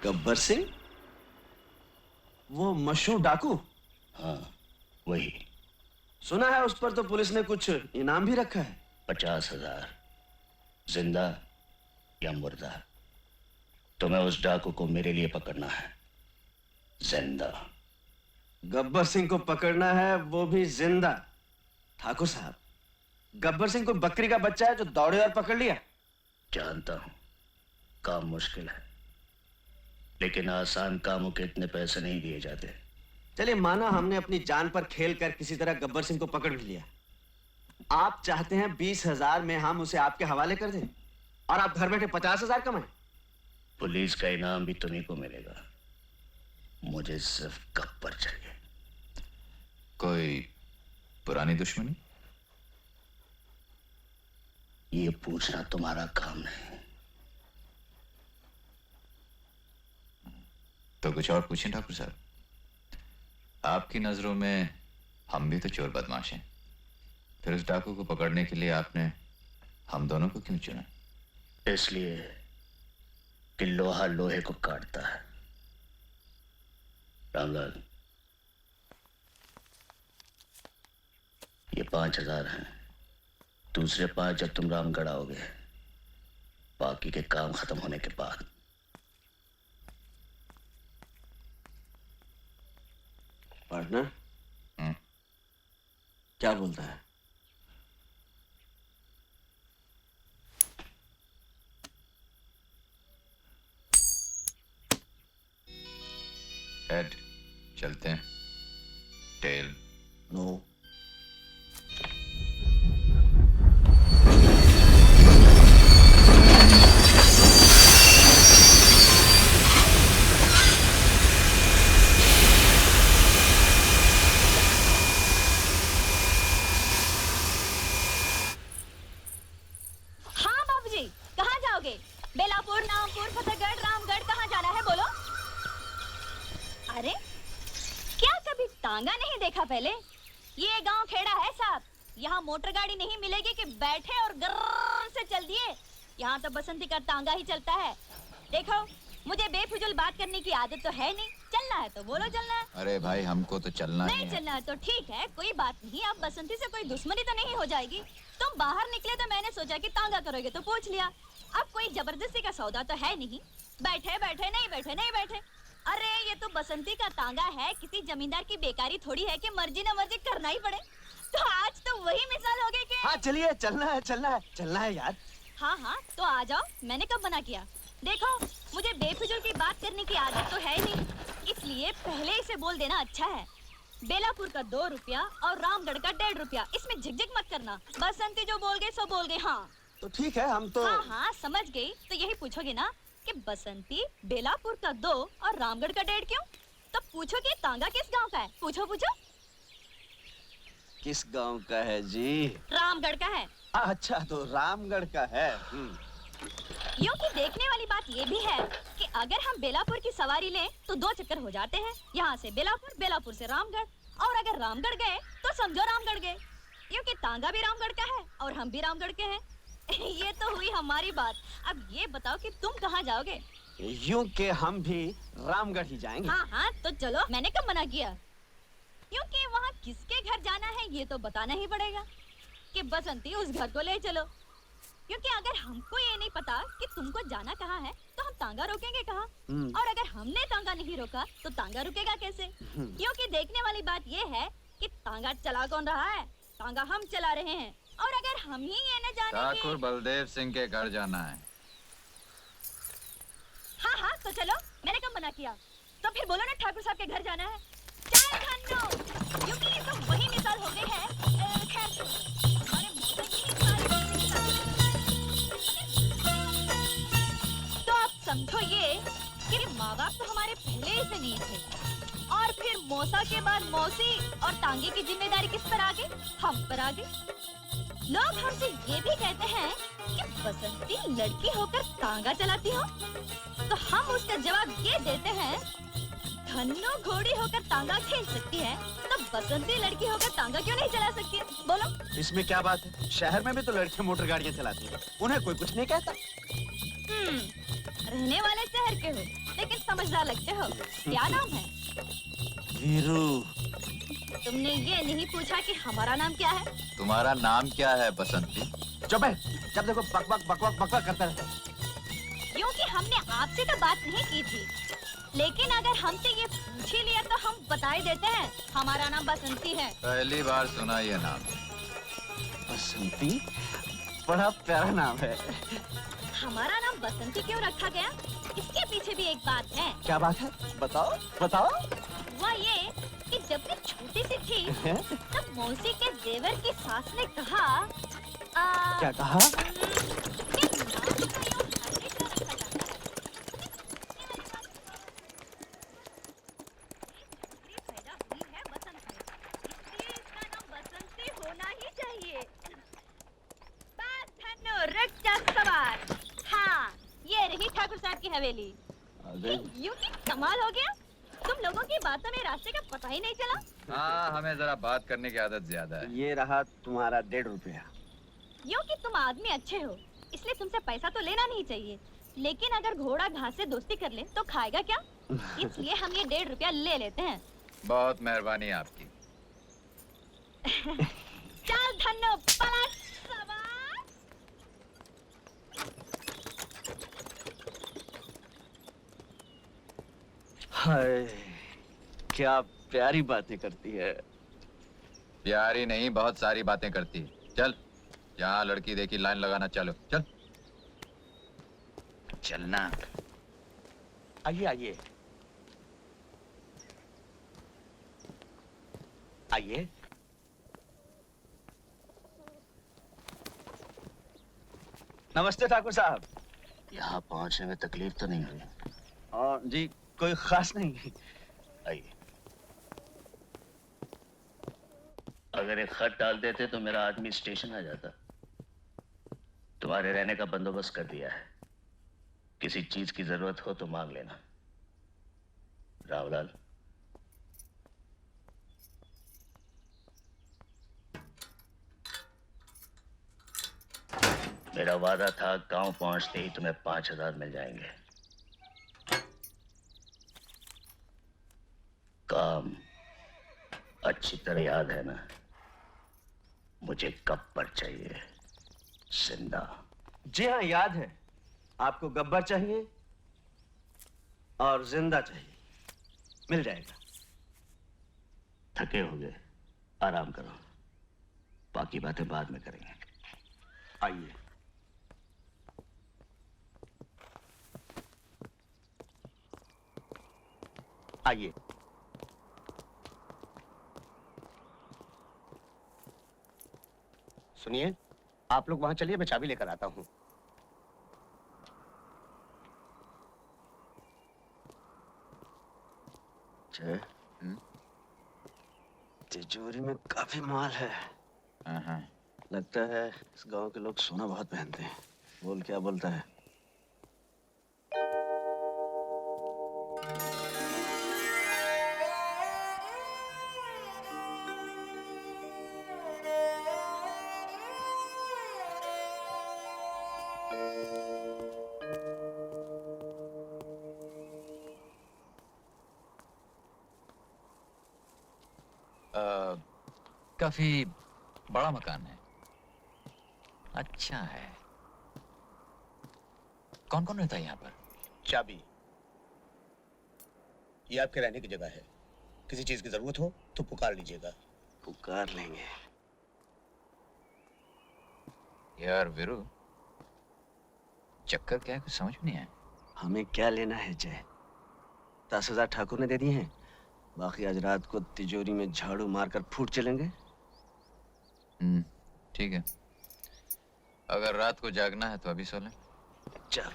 गब्बर सिंह, वो मशहूर डाकू? हाँ वही। सुना है उस पर तो पुलिस ने कुछ इनाम भी रखा है। 50,000 जिंदा या मुर्दा। तुम्हें उस डाकू को मेरे लिए पकड़ना है, जिंदा। गब्बर सिंह को पकड़ना है, वो भी जिंदा? ठाकुर साहब, गब्बर सिंह कोई बकरी का बच्चा है जो दौड़े और पकड़ लिया? जानता हूं काम मुश्किल है, लेकिन आसान कामों के इतने पैसे नहीं दिए जाते। चलिए माना हमने अपनी जान पर खेल कर किसी तरह गब्बर सिंह को पकड़ भी लिया। आप चाहते हैं 20,000 में हम उसे आपके हवाले कर दें और आप घर बैठे 50,000 कमाएं? पुलिस का इनाम भी तुम्हीं को मिलेगा, मुझे सिर्फ गब्बर चाहिए। कोई पुरानी दुश्मनी? ये पूछना तुम्हारा काम नहीं। तो कुछ और पूछें ठाकुर साहब। आपकी नजरों में हम भी तो चोर बदमाश हैं, फिर उस डाकू को पकड़ने के लिए आपने हम दोनों को क्यों चुना? इसलिए कि लोहा लोहे को काटता है। रामलाल, ये 5,000 हैं। दूसरे 5 जब तुम रामगढ़ आओगे, बाकी के काम खत्म होने के बाद। पार्टनर क्या बोलता है? हेड चलते हैं, टेल नो। हाँ बाबूजी, कहाँ जाओगे? बेलापुर, नामपुर, फतेहगढ़, रामगढ़, कहाँ जाना है बोलो? अरे क्या कभी तांगा नहीं देखा पहले? ये गांव खेड़ा है साहब, यहाँ मोटर गाड़ी नहीं मिलेगी कि बैठे और गर्र से चल दिए। यहाँ तो बसंती का तांगा ही चलता है। देखो मुझे बेफिजूल बात करने की आदत तो है नहीं, चलना है तो बोलो चलना है। अरे भाई हमको तो चलना ही नहीं है। चलना है तो ठीक है, कोई बात नहीं। अब बसंती से कोई दुश्मनी तो नहीं हो जाएगी। तुम बाहर निकले तो मैंने सोचा कि तांगा करोगे तो पूछ लिया। अब कोई जबरदस्ती का सौदा तो है नहीं। बैठे बैठे नहीं बैठे नहीं बैठे। अरे ये तो बसंती का तांगा है, किसी जमींदार की बेकारी थोड़ी है कि मर्जी न मर्जी करना ही पड़े। तो आज तो वही मिसाल हो गई कि हाँ चलिए, चलना है चलना है चलना है यार। हाँ हाँ तो आ जाओ, मैंने कब मना किया? देखो मुझे बेफिजूल की बात करने की आदत तो है नहीं, इसलिए पहले इसे बोल देना अच्छा है। बेलापुर का 2 रुपया और रामगढ़ का 1.5 रुपया, इसमें झिकझिक मत करना। बसंती जो बोल गए सो बोल गए। हाँ तो ठीक है, हम तो हाँ हाँ समझ गई। तो यही पूछोगे ना कि बसंती बेलापुर का 2 और रामगढ़ का 1.5 क्यों? तो पूछो कि तांगा किस गांव का है? पूछो पूछो। किस गांव का है जी? रामगढ़ का है। अच्छा तो रामगढ़ का है। यूं कि देखने वाली बात ये भी है कि अगर हम बेलापुर की सवारी लें तो 2 चक्कर हो जाते हैं, यहाँ से बेलापुर, बेलापुर से रामगढ़। और अगर रामगढ़ गए तो समझो रामगढ़ गए। यूं कि तांगा भी रामगढ़ का है और हम भी रामगढ़ के हैं। ये तो हुई हमारी बात। अब ये बताओ कि तुम कहाँ जाओगे? यूं के हम भी रामगढ़ ही जाएंगे। हाँ हाँ तो चलो, मैंने कब मना किया? क्योंकि वहाँ किसके घर जाना है ये तो बताना ही पड़ेगा कि बसंती उस घर को ले चलो। क्योंकि अगर हमको ये नहीं पता कि तुमको जाना कहाँ है तो हम तांगा रोकेंगे कहाँ? और अगर हमने तांगा नहीं रोका तो तांगा रुकेगा कैसे? क्योंकि देखने वाली बात ये है कि तांगा चला कौन रहा है? तांगा हम चला रहे हैं। और अगर हम ही ये न जाने ठाकुर बलदेव सिंह के घर जाना है। हाँ हाँ तो चलो, मैंने कब मना किया? तो फिर बोलो ना ठाकुर साहब के घर जाना है। चाय खानो, क्योंकि ये तो वही मिसाल हो गई है। खैर हमारे मौसम की तो आप समझो ये कि माँ बाप तो हमारे पहले ही से नहीं थे, और फिर मौसा के बाद मौसी और तांगे की जिम्मेदारी किस पर आ गई? हम पर आ गई। लोग हमसे ये भी कहते हैं कि बसंती लड़की होकर तांगा चलाती हो, तो हम उसका जवाब ये देते हैं, धन्नो घोड़ी होकर तांगा खींच सकती है तो बसंती लड़की होकर तांगा क्यों नहीं चला सकती? बोलो इसमें क्या बात है? शहर में भी तो लड़कियां मोटर गाड़ियां चलाती हैं, उन्हें कोई कुछ नहीं कहता। रहने वाले शहर के हो, लेकिन समझदार लगते हो। क्या नाम है? वीरू। तुमने ये नहीं पूछा कि हमारा नाम क्या है? तुम्हारा नाम क्या है बसंती? चुप है, जब देखो बकबक बकबक बकबक करता रहता है। क्योंकि हमने आपसे तो बात नहीं की थी, लेकिन अगर हमसे ये पूछ ही लिया तो हम बता ही देते हैं, हमारा नाम बसंती है। पहली बार सुना ये नाम। बसंती? बड़ा प्यारा नाम है। हमारा नाम बसंती क्यों रखा गया? इसके पीछे भी एक बात है। क्या बात है? बताओ बताओ। वह ये कि जब मैं छोटी सी थी तब मौसी के देवर की सास ने कहा क्या कहा? कि नाम का यूं हल्के क्यों रखा जाता है? छोकरी पैदा हुई है बसंत में, इसलिए इसका नाम बसंती होना ही चाहिए। बस धन्नो रक्षा सवार। हाँ, ये रही ठाकुर साहब की हवेली। यूं ही कमाल हो गया, तुम लोगों की बातों में रास्ते का पता ही नहीं चला। हाँ, हमें जरा बात करने की आदत ज्यादा है। ये रहा तुम्हारा 1.5 रुपया। यूं कि तुम आदमी अच्छे हो, इसलिए तुमसे पैसा तो लेना नहीं चाहिए, लेकिन अगर घोड़ा घास से दोस्ती कर ले तो खाएगा क्या? इसलिए हम ये 1.5 रुपया ले लेते हैं। बहुत मेहरबानी आपकी। चल धन्नो पलट सवार। हाय, क्या प्यारी बातें करती है। प्यारी नहीं, बहुत सारी बातें करती है। चल, जहाँ लड़की देखी लाइन लगाना, चलो चल। चलना। आइए आइए आइए। नमस्ते ठाकुर साहब। यहाँ पहुंचने में तकलीफ तो नहीं हुई? और जी कोई खास नहीं। आइए। अगर एक खत डाल देते तो मेरा आदमी स्टेशन आ जाता। तुम्हारे रहने का बंदोबस्त कर दिया है, किसी चीज की जरूरत हो तो मांग लेना। रावलाल। मेरा वादा था गांव पहुंचते ही तुम्हें 5,000 मिल जाएंगे। काम अच्छी तरह याद है ना? मुझे गब्बर चाहिए, जिंदा। जी हाँ, याद है। आपको गब्बर चाहिए और जिंदा चाहिए। मिल जाएगा। थके होगे, आराम करो, बाकी बातें बाद में करेंगे। आइए। आइए। सुनिए, आप लोग वहां चलिए, मैं चाबी लेकर आता हूँ। जय, तिजोरी में काफी माल है। हाँ। लगता है इस गांव के लोग सोना बहुत पहनते हैं। बोल क्या बोलता है? काफी बड़ा मकान है। अच्छा है। कौन कौन रहता है यहाँ पर? चाबी, ये आपके रहने की जगह है। किसी चीज की जरूरत हो तो पुकार लीजिएगा। पुकार लेंगे। यार वीरू, चक्कर क्या है, कुछ समझ में नहीं आया। हमें क्या लेना है जय? 10,000 ठाकुर ने दे दिए हैं, बाकी आज रात को तिजोरी में झाड़ू मारकर फूट चलेंगे। ठीक है, अगर रात को जागना है तो अभी सो लें। चल।